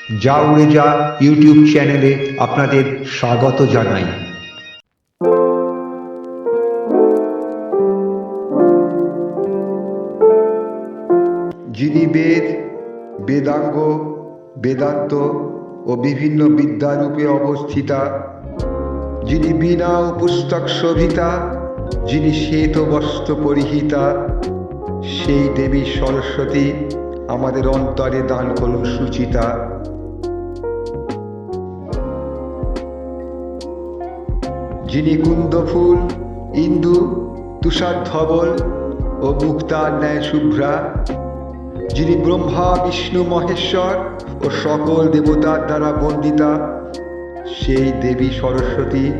যা উড়ে যা ইউটিউব চ্যানেলে আপনাদের স্বাগত জানাই। যিনি বেদ, বেদাঙ্গ, বেদান্ত ও বিভিন্ন বিদ্যারূপে অবস্থিতা, যিনি বীণা ও পুস্তক শোভিতা, যিনি শ্বেত বস্ত্র পরিহিতা, সেই দেবী সরস্বতী আমাদের অন্তরে দান করুন সুচিতা। যিনি কুন্দফুল, ইন্দু, তুষার ধবল ও মুক্তার ন্যায় শুভ্রা, যিনি ব্রহ্মা, বিষ্ণু, মহেশ্বর ও সকল দেবতার দ্বারা বন্দিতা, সেই দেবী সরস্বতী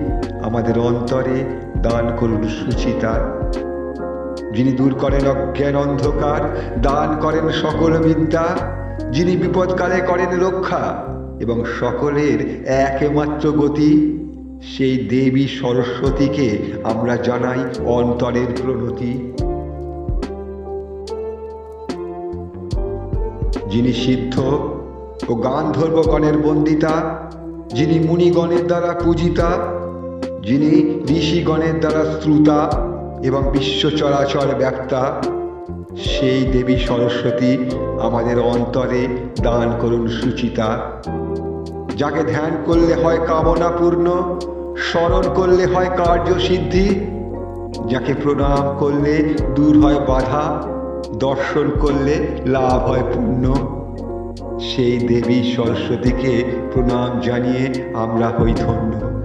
আমাদের অন্তরে দান করুন সুচিতা। যিনি দূর করেন অজ্ঞান অন্ধকার, দান করেন সকল বিদ্যা, যিনি বিপদকালে করেন রক্ষা এবং সকলের একমাত্র গতি, সেই দেবী সরস্বতীকে আমরা জানাই অন্তরের প্রণতি। যিনি সিদ্ধ ও গান্ধর্বগণের বন্দিতা, যিনি মুনিগণের দ্বারা পূজিতা, যিনি ঋষিগণের দ্বারা শ্রুতা এবং বিশ্ব চরাচর ব্যাপ্তা, সেই দেবী সরস্বতী আমাদের অন্তরে দান করুন সুচিতা। যাকে ধ্যান করলে হয় কামনা পূর্ণ, স্মরণ করলে হয় কার্যসিদ্ধি, যাকে প্রণাম করলে দূর হয় বাধা, দর্শন করলে লাভ হয় পুণ্য, সেই দেবী সরস্বতীকে প্রণাম জানিয়ে আমরা হই ধন্য।